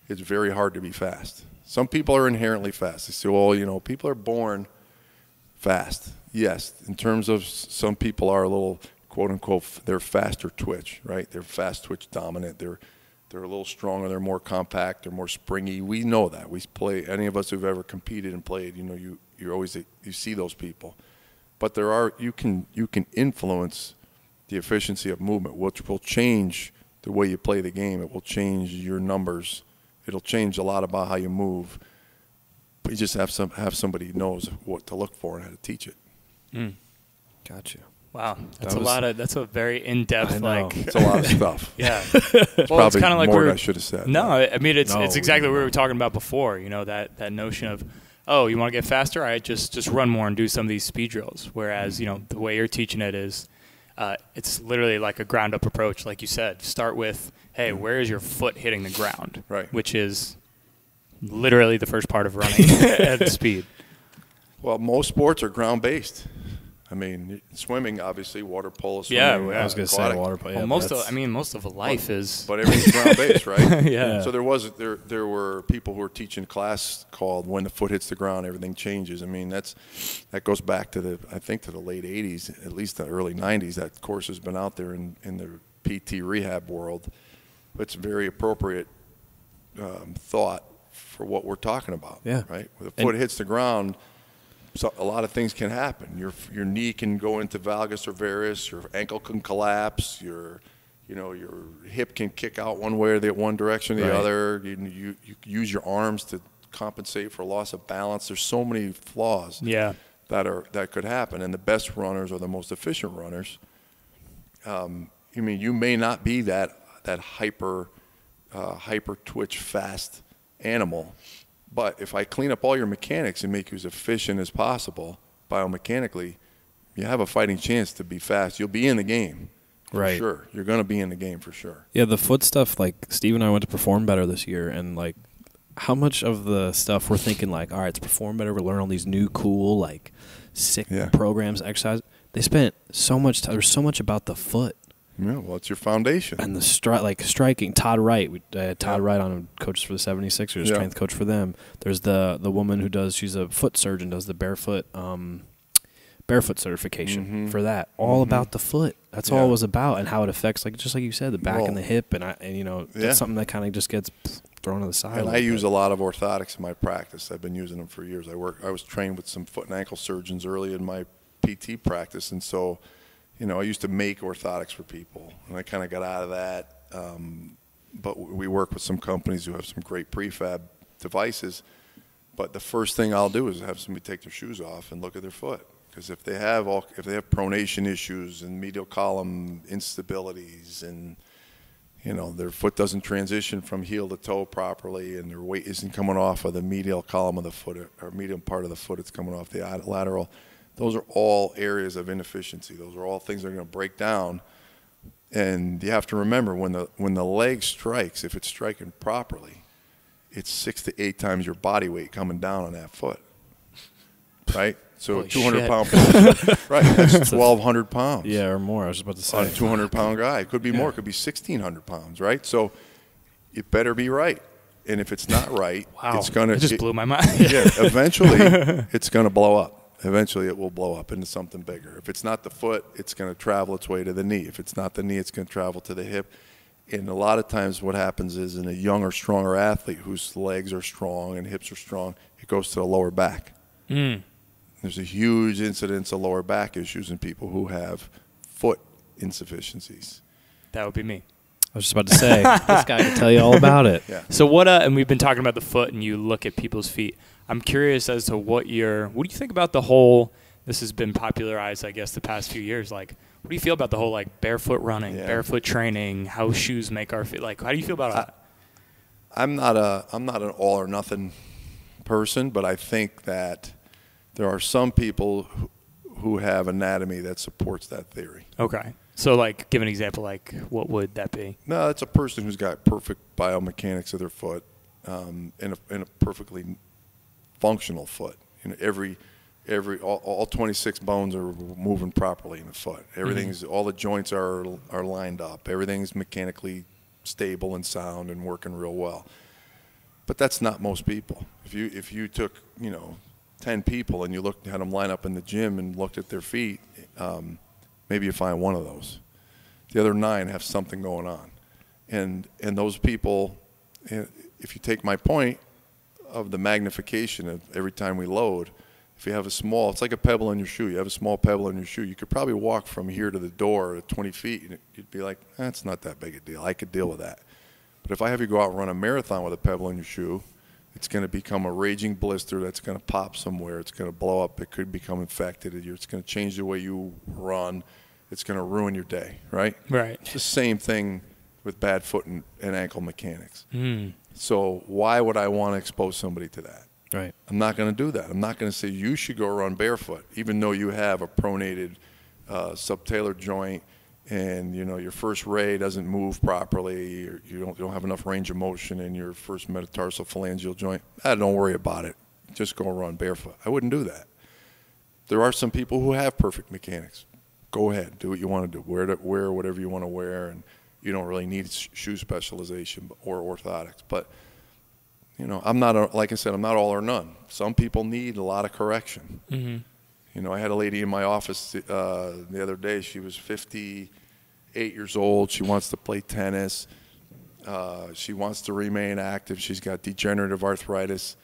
it's very hard to be fast. Some people are inherently fast. They say, well, people are born fast. Yes, in terms of some people are a little, quote unquote, they're faster twitch, right? They're fast twitch dominant. They're a little stronger. They're more compact. They're more springy. We know that. We play. Any of us who've ever competed and played, you see those people. But you can influence the efficiency of movement, which will change the way you play the game. It will change your numbers. It'll change a lot about how you move. But you just have somebody who knows what to look for and how to teach it. Gotcha. Wow, that's a very in-depth, it's a lot of stuff. Yeah. It's probably kind of like more than I should have said. No, I mean, it's exactly what we were talking about before, that notion of, you want to get faster? All right, just run more and do some of these speed drills. Whereas, the way you're teaching it is, it's literally like a ground-up approach, like you said. Start with, hey, where is your foot hitting the ground? Right. Which is literally the first part of running at speed. Well, most sports are ground-based. I mean, swimming, obviously, water polo, swimming. Yeah, I was going to say water polo. Well, most of life is. But everything's ground-based, right? Yeah. So there were people who were teaching class called "When the Foot Hits the Ground, Everything Changes." I mean, that goes back to the late '80s, at least the early '90s. That course has been out there in the PT rehab world. It's very appropriate thought for what we're talking about. Yeah. Right. When the foot hits the ground. So a lot of things can happen. Your knee can go into valgus or varus. Your ankle can collapse. Your hip can kick out one way or one direction or the other. You use your arms to compensate for loss of balance. There's so many flaws that could happen. And the best runners are the most efficient runners. You may not be that hyper twitch fast animal. But if I clean up all your mechanics and make you as efficient as possible biomechanically, you have a fighting chance to be fast. You'll be in the game for sure. You're going to be in the game for sure. Yeah, the foot stuff, like Steve and I went to Perform Better this year, and like how much of the stuff we're thinking like, all right, it's Perform Better, we're learning all these new cool, sick programs, exercise. They spent so much time. There's so much about the foot. Yeah, well, it's your foundation. And the striking. Todd Wright. Todd Wright on coaches for the 76ers, strength coach for them. There's the woman who she's a foot surgeon, does the barefoot certification for that. All about the foot. That's all it was about, and how it affects, just like you said, the back and the hip, and that's something that kind of just gets thrown to the side. And I use a lot of orthotics in my practice. I've been using them for years. I was trained with some foot and ankle surgeons early in my PT practice, and so. I used to make orthotics for people, and I kind of got out of that. But we work with some companies who have some great prefab devices. But the first thing I'll do is have somebody take their shoes off and look at their foot, because if they have pronation issues and medial column instabilities, and their foot doesn't transition from heel to toe properly, and their weight isn't coming off of the medial column of the foot or medial part of the foot, it's coming off the lateral. Those are all areas of inefficiency. Those are all things that are going to break down. And you have to remember, when the leg strikes, if it's striking properly, it's 6 to 8 times your body weight coming down on that foot, right? So 200-pound person, right? That's 1,200 pounds. Yeah, or more. I was just about to say. On a 200-pound guy, it could be more. It could be 1,600 pounds, right? So it better be right. And if it's not right, it's gonna. It just blew my mind. Eventually, it's gonna blow up. Eventually it will blow up into something bigger. If it's not the foot, it's going to travel its way to the knee. If it's not the knee, it's going to travel to the hip. And a lot of times what happens is in a younger, stronger athlete whose legs are strong and hips are strong, it goes to the lower back. There's a huge incidence of lower back issues in people who have foot insufficiencies. That would be me. I was just about to say, this guy can tell you all about it. Yeah. So what? And we've been talking about the foot, and you look at people's feet. I'm curious as to what do you think about the whole? This has been popularized, I guess, the past few years. Like, what do you feel about the whole like barefoot running, barefoot training, how shoes make our feet? Like, how do you feel about that? I'm not an all or nothing person, but I think that there are some people who have anatomy that supports that theory. Okay. So, like, give an example. Like, what would that be? No, it's a person who's got perfect biomechanics of their foot, and a perfectly functional foot. You know, all 26 bones are moving properly in the foot. Everything's all the joints are lined up. Everything's mechanically stable and sound and working real well. But that's not most people. If you took 10 people and you had them line up in the gym and looked at their feet, maybe you find one of those. The other 9 have something going on. And those people, if you take my point of the magnification of every time we load, if you have it's like a pebble in your shoe. You have a small pebble in your shoe. You could probably walk from here to the door at 20 feet, and you'd be like, that's not that big a deal. I could deal with that. But if I have you go out and run a marathon with a pebble in your shoe, it's going to become a raging blister that's going to pop somewhere. It's going to blow up. It could become infected. It's going to change the way you run. It's going to ruin your day, right? Right. It's the same thing with bad foot and ankle mechanics. So why would I want to expose somebody to that? Right. I'm not going to do that. I'm not going to say you should go run barefoot, even though you have a pronated subtalar joint and your first ray doesn't move properly, or you don't have enough range of motion in your first metatarsal phalangeal joint. Don't worry about it. Just go run barefoot. I wouldn't do that. There are some people who have perfect mechanics. Go ahead, do what you want to do. Wear whatever you want to wear, and you don't really need shoe specialization or orthotics. But I'm not like I said, I'm not all or none. Some people need a lot of correction. I had a lady in my office the other day. She was 58 years old. She wants to play tennis. She wants to remain active. She's got degenerative arthritis,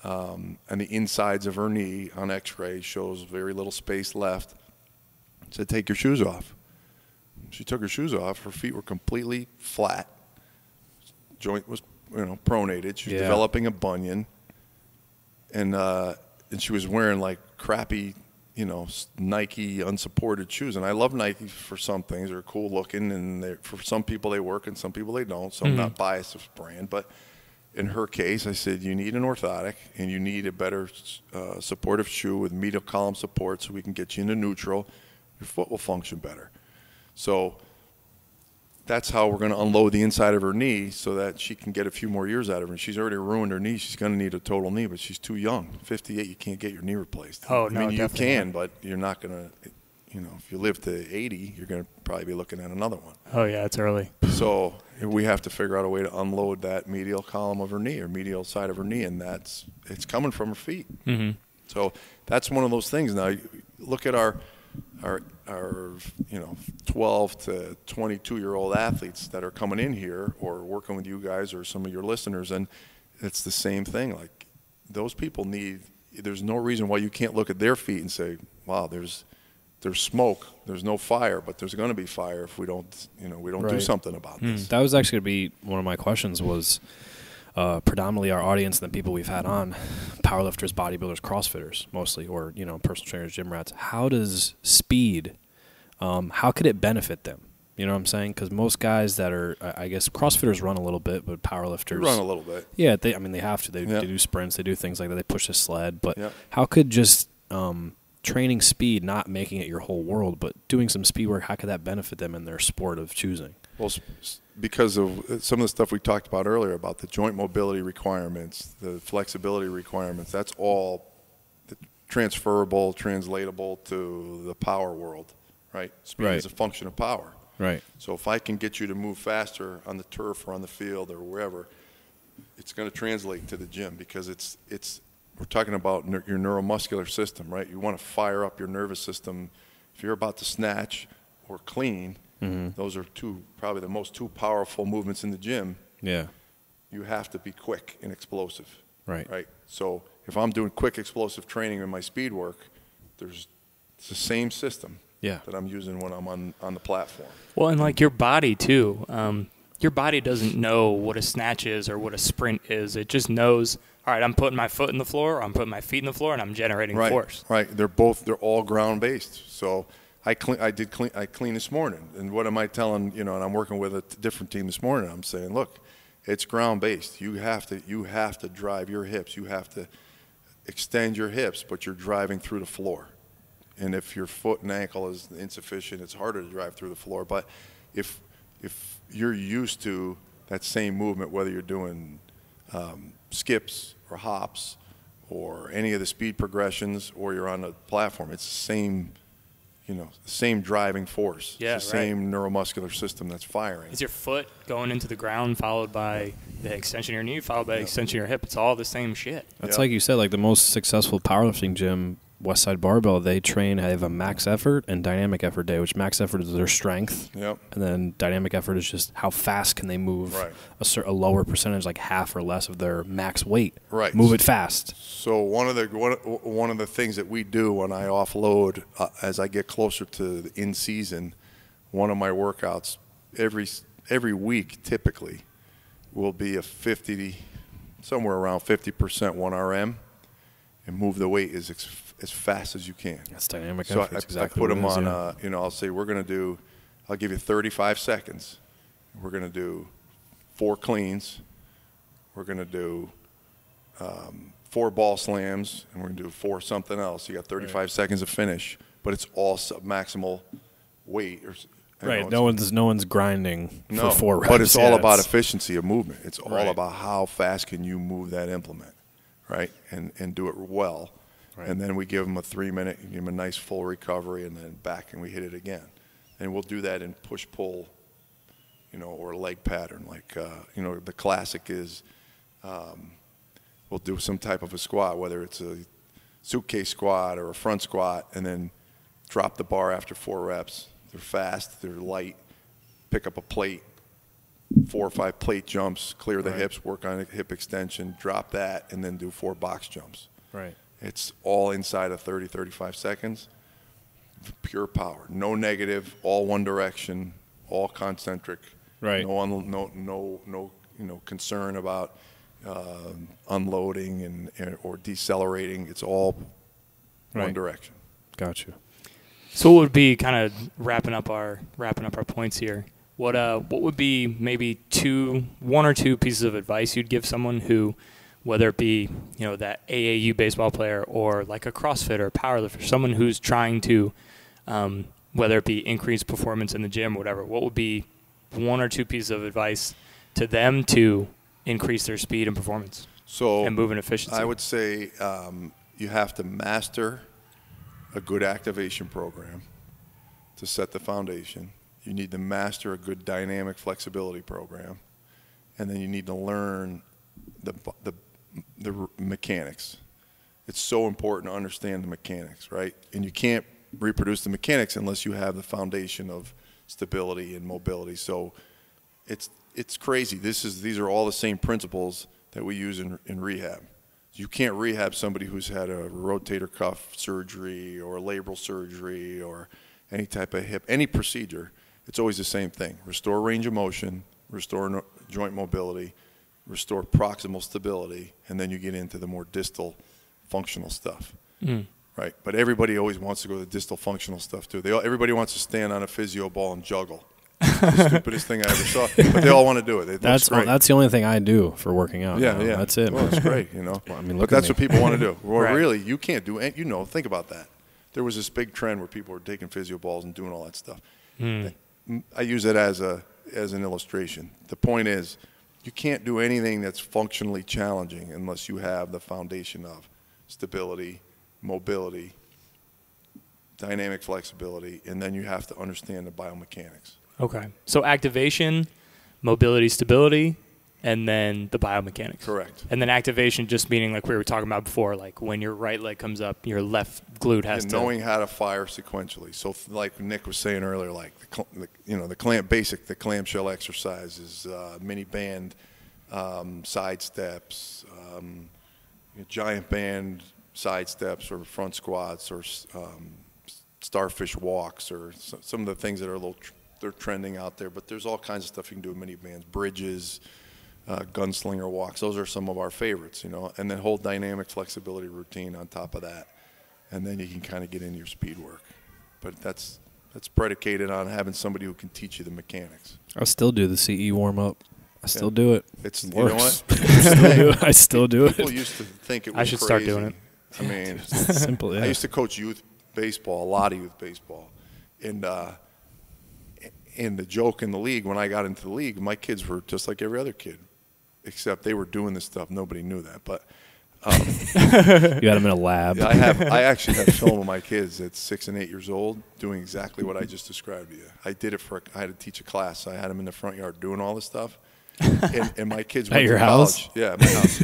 and the insides of her knee on X-ray shows very little space left. I said, take your shoes off. She took her shoes off. Her feet were completely flat. Joint was pronated. She was developing a bunion, and she was wearing like crappy, Nike unsupported shoes. And I love Nike for some things. They're cool looking, and for some people they work, and some people they don't. So I'm not biased of brand, but in her case, I said you need an orthotic, and you need a better supportive shoe with medial column support, so we can get you into neutral. Your foot will function better. So that's how we're going to unload the inside of her knee so that she can get a few more years out of her. She's already ruined her knee. She's going to need a total knee, but she's too young. 58, you can't get your knee replaced. Oh, no, you definitely can, not. but you're not going to, if you live to 80, you're going to probably be looking at another one. Oh, yeah, it's early. So we have to figure out a way to unload that medial column of her knee or medial side of her knee, and it's coming from her feet. So that's one of those things. Now, look at our 12 to 22-year-old athletes that are coming in here or working with you guys or some of your listeners, and it's the same thing. Like, those people there's no reason why you can't look at their feet and say, wow, there's smoke, there's no fire, but there's going to be fire if we don't do something about this. That was actually going to be one of my questions was predominantly our audience and the people we've had on, powerlifters, bodybuilders, CrossFitters mostly, or personal trainers, gym rats. How does speed, how could it benefit them? You know what I'm saying? Because most guys that are, I guess, CrossFitters run a little bit, but powerlifters run a little bit. Yeah, they have to. They do sprints, they do things like that. They push a sled. But how could just training speed, not making it your whole world, but doing some speed work, how could that benefit them in their sport of choosing? Well, because of some of the stuff we talked about earlier about the joint mobility requirements, the flexibility requirements, that's all transferable, translatable to the power world, right? Speed is a function of power. Right. So if I can get you to move faster on the turf or on the field or wherever, it's going to translate to the gym because it's we're talking about your neuromuscular system, right? You want to fire up your nervous system. If you're about to snatch or clean, those are probably the most two powerful movements in the gym. Yeah. You have to be quick and explosive. Right. So if I'm doing quick explosive training in my speed work, it's the same system that I'm using when I'm on the platform. Well, and like your body too. Your body doesn't know what a snatch is or what a sprint is. It just knows, all right, I'm putting my foot in the floor, or I'm putting my feet in the floor, and I'm generating force. Right. They're all ground based. So I clean this morning, and what am I telling, and I'm working with a different team this morning. I'm saying, look, it's ground based. You have to drive your hips. You have to extend your hips, but you're driving through the floor. And if your foot and ankle is insufficient, it's harder to drive through the floor. But if you're used to that same movement, whether you're doing skips or hops or any of the speed progressions, or you're on a platform, it's the same driving force. Yeah, it's the same neuromuscular system that's firing. Is your foot going into the ground followed by the extension of your knee, followed by the extension of your hip? It's all the same shit. That's like you said, like the most successful powerlifting gym, Westside Barbell, they have a max effort and dynamic effort day, which max effort is their strength. Yep. And then dynamic effort is just how fast can they move a lower percentage, like half or less of their max weight. Right. Move it fast. So one of the things that we do when I offload, as I get closer to the in season, one of my workouts every week typically will be somewhere around 50% 1RM, and move the weight as fast as you can. That's dynamic so effort. I put them on, I'll say I'll give you 35 seconds. We're going to do 4 cleans. We're going to do 4 ball slams, and we're going to do 4 something else. You got 35 seconds to finish, but it's all maximal weight. No one's grinding for 4 reps. But it's all about efficiency of movement. It's all about how fast can you move that implement, right, and do it well. Right. And then we give them a 3-minute, give them a nice full recovery, and then back and we hit it again. And we'll do that in push-pull, or leg pattern. Like, the classic is we'll do some type of a squat, whether it's a suitcase squat or a front squat, and then drop the bar after 4 reps. They're fast, they're light, pick up a plate, 4 or 5 plate jumps, clear the hips, work on a hip extension, drop that, and then do 4 box jumps. Right. It's all inside of 30, 35 seconds. Pure power. No negative, all one direction, all concentric. Right. No concern about unloading or decelerating. It's all one direction. Gotcha. So what would be, kind of wrapping up our points here? What would be maybe 1 or 2 pieces of advice you'd give someone who, whether it be, that AAU baseball player or like a CrossFitter or powerlifter, someone who's trying to, whether it be increase performance in the gym or whatever, what would be 1 or 2 pieces of advice to them to increase their speed and performance and movement efficiency? I would say you have to master a good activation program to set the foundation. You need to master a good dynamic flexibility program, and then you need to learn the mechanics. It's so important to understand the mechanics, right? And you can't reproduce the mechanics unless you have the foundation of stability and mobility. So it's crazy. These are all the same principles that we use in rehab. You can't rehab somebody who's had a rotator cuff surgery or a labral surgery or any type of hip, any procedure. It's always the same thing. Restore range of motion, restore joint mobility, restore proximal stability, and then you get into the more distal functional stuff. Right? But everybody always wants to go to the distal functional stuff too. Everybody wants to stand on a physio ball and juggle. The stupidest thing I ever saw. But they all want to do it. That's the only thing I do for working out. Yeah. That's it. Well, it's great, Well, but that's what people want to do. Well, really, you can't do it. Think about that. There was this big trend where people were taking physio balls and doing all that stuff. I use it as an illustration. The point is, you can't do anything that's functionally challenging unless you have the foundation of stability, mobility, dynamic flexibility, and then you have to understand the biomechanics. Okay. So activation, mobility, stability, and then the biomechanics. Correct. And then activation just meaning like we were talking about before, like when your right leg comes up, your left glute has to. Knowing how to fire sequentially. So like Nick was saying earlier, like the clamshell exercises, mini band, side steps, giant band side steps or front squats or starfish walks or some of the things that are they're trending out there. But there's all kinds of stuff you can do with mini bands, bridges, gunslinger walks. Those are some of our favorites, and then whole dynamic flexibility routine on top of that. And then you can kind of get into your speed work. But that's predicated on having somebody who can teach you the mechanics. I still do the CE warm-up. I still do it. It's works. You know what? I still do it. People used to think it was I should crazy. start doing it. I mean, It's simple, yeah. I used to coach youth baseball, a lot of youth baseball. And the joke in the league, when I got into the league, my kids were just like every other kid, except they were doing this stuff. Nobody knew that. But you had them in a lab. I actually have film of my kids at 6 and 8 years old doing exactly what I just described to you. I did it I had to teach a class. So I had them in the front yard doing all this stuff. And my kids went to college. House? Yeah, at my house.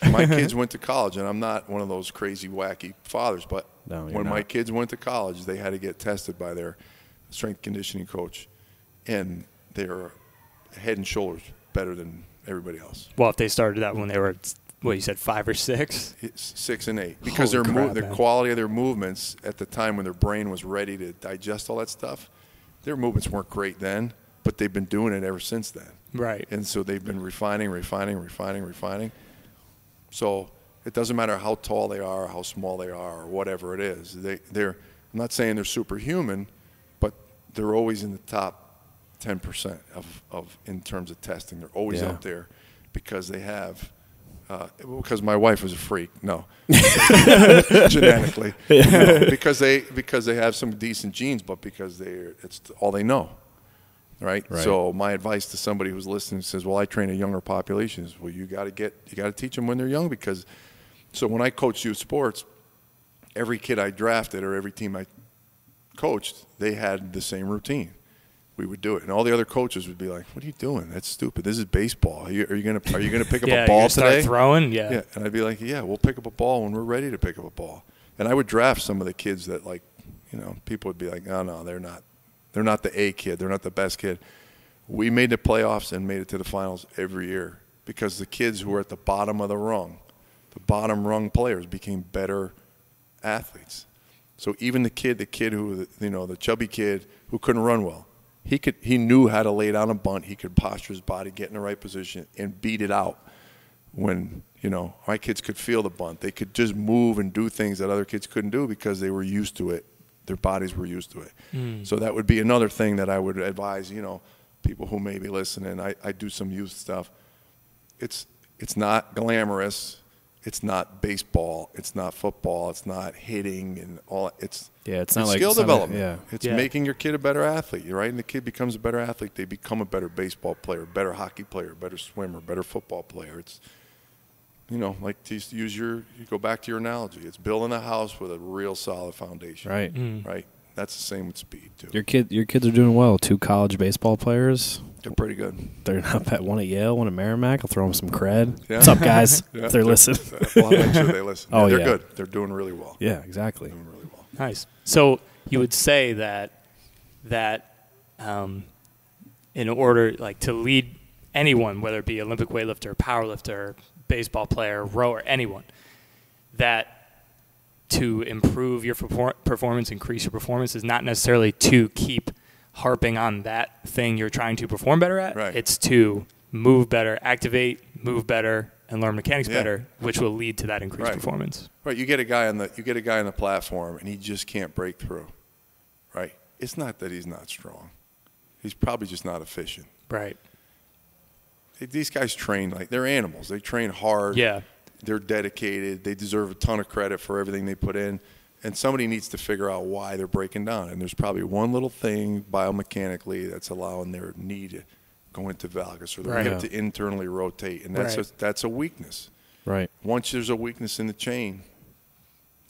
My kids went to college, and I'm not one of those crazy, wacky fathers, but when my kids went to college, they had to get tested by their strength conditioning coach, and they were head and shoulders better than everybody else. Well, if they started that when they were, what you said, 5 or 6? It's 6 and 8. Because Holy the quality of their movements at the time when their brain was ready to digest all that stuff, their movements weren't great then, but they've been doing it ever since then. Right. And so they've been refining. So it doesn't matter how tall they are, how small they are, or whatever it is. I'm not saying they're superhuman, but they're always in the top 10% of in terms of testing. They're always up there because they have because my wife was a freak. No, genetically, because they have some decent genes, but because it's all they know. Right? So my advice to somebody who's listening says, well, I train a younger population is, well, you got to teach them when they're young, because so when I coached youth sports, every kid I drafted or every team I coached, they had the same routine. We would do it, and all the other coaches would be like, "What are you doing? That's stupid. This is baseball. Are you gonna pick up a ball start today? Throwing, yeah." And I'd be like, "Yeah, we'll pick up a ball when we're ready to pick up a ball." And I would draft some of the kids that, like, people would be like, "Oh no, they're not. They're not the A kid. They're not the best kid." We made the playoffs and made it to the finals every year because the kids who were at the bottom of the bottom rung players became better athletes. So even the kid who, the chubby kid who couldn't run well, he knew how to lay down a bunt. He could posture his body, get in the right position, and beat it out. When, my kids could feel the bunt. They could just move and do things that other kids couldn't do because they were used to it. Their bodies were used to it. So that would be another thing that I would advise, people who may be listening. I do some youth stuff. It's not glamorous. It's not baseball. It's not football. It's not hitting and all. It's not like skill development. It's making your kid a better athlete, right? And the kid becomes a better athlete. They become a better baseball player, better hockey player, better swimmer, better football player. It's like to use you go back to your analogy. It's building a house with a real solid foundation. Right. Right. That's the same with speed too. Your kids are doing well. 2 college baseball players. They're pretty good. They're not bad. One at Yale, one at Merrimack. I'll throw them some cred. Yeah. What's up, guys? If they're listening. Well, I'll make sure they listen. Oh, they're yeah. good. They're doing really well. Yeah, exactly. They're doing really well. Nice. So you would say that in order to lead anyone, whether it be Olympic weightlifter, powerlifter, baseball player, rower, anyone, that to improve your performance, increase your performance, is not necessarily to keep harping on that thing you're trying to perform better at. Right. It's to move better, activate, move better, and learn mechanics better, which will lead to that increased performance. Right. You get a guy on the platform and he just can't break through. Right. It's not that he's not strong. He's probably just not efficient. Right. These guys train they're animals. They train hard. Yeah. They're dedicated. They deserve a ton of credit for everything they put in. And somebody needs to figure out why they're breaking down. And there's probably one little thing biomechanically that's allowing their knee to go into valgus or their hip to internally rotate. And that's a weakness. Right. Once there's a weakness in the chain,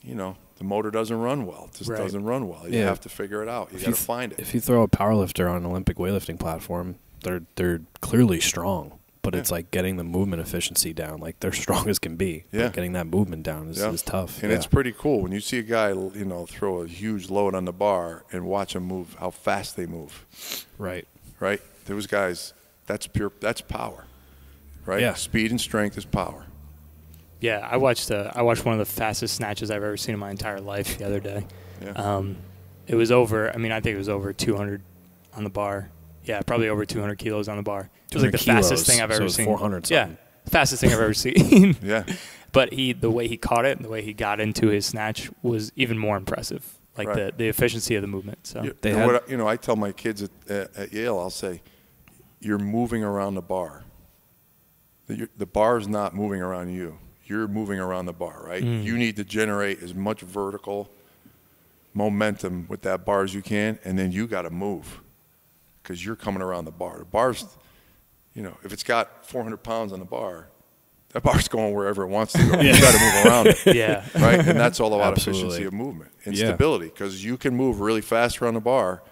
the motor doesn't run well. It just doesn't run well. You have to figure it out. You got to find it. If you throw a powerlifter on an Olympic weightlifting platform, they're clearly strong. but it's like getting the movement efficiency down. Like they're strong as can be. Yeah. But getting that movement down is tough. And it's pretty cool when you see a guy, you know, throw a huge load on the bar and watch him move, how fast they move. Right. Right? Those guys, that's power. Right? Yeah. Speed and strength is power. Yeah, I watched one of the fastest snatches I've ever seen in my entire life the other day. Yeah. It was over, I think it was over 200 on the bar. Yeah, probably over 200 kilos on the bar. It was like the fastest thing I've ever seen. 400 something. Yeah, fastest thing I've ever seen. Yeah. But the way he caught it and the way he got into his snatch was even more impressive. Like Right. the efficiency of the movement. So I tell my kids at Yale, I'll say, you're moving around the bar. The bar is not moving around you. You're moving around the bar, right? You need to generate as much vertical momentum with that bar as you can, and then you got to move because you're coming around the bar. The bar's, you know, if it's got 400 pounds on the bar, that bar's going wherever it wants to go. You got to move around it. Yeah. Right? And that's all about Absolutely. efficiency of movement and stability, because you can move really fast around the bar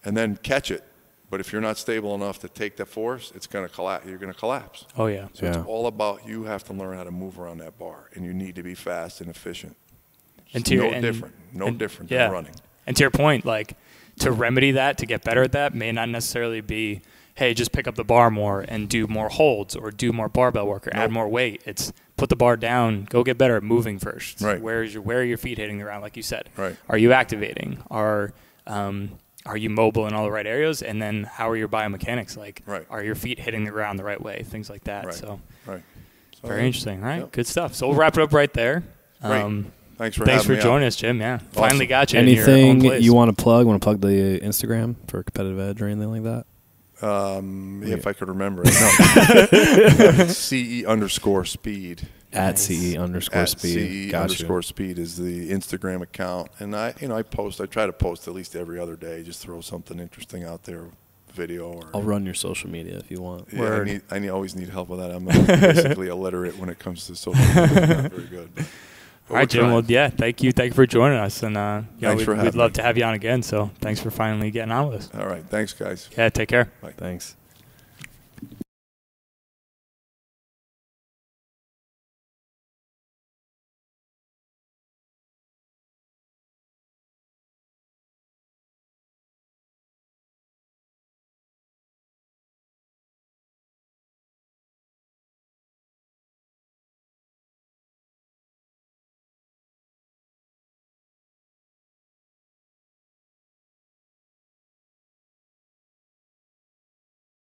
and then catch it. But if you're not stable enough to take the force, it's going to collapse. You're going to collapse. Oh, yeah. So it's all about you have to learn how to move around that bar, and you need to be fast and efficient. And No different than running. And to your point, like, to remedy that, to get better at that, may not necessarily be, hey, just pick up the bar more and do more holds or do more barbell work or add more weight. It's put the bar down, go get better at moving first. Right. Where are your feet hitting the ground, like you said? Right. Are you activating? Are you mobile in all the right areas? And then how are your biomechanics? Like, are your feet hitting the ground the right way? Things like that. Right. So, so very interesting. All right. Yep. Good stuff. So we'll wrap it up right there. Thanks for joining us, Jim. Yeah. Awesome. Finally got you in your own Anything place. you want to plug? Want to plug the Instagram for Competitive Edge or anything like that? If I could remember it. No. CE_speed. At CE_speed. CE_speed is the Instagram account. And I try to post at least every other day. Just throw something interesting out there, video. Or I'll run your social media if you want. Yeah, I always need help with that. I'm basically illiterate when it comes to social media. Not very good. All right, Jim. Well, thank you for joining us, and we'd love to have you on again. So, thanks for finally getting on with us. All right, thanks, guys. Yeah, take care. Bye. Thanks.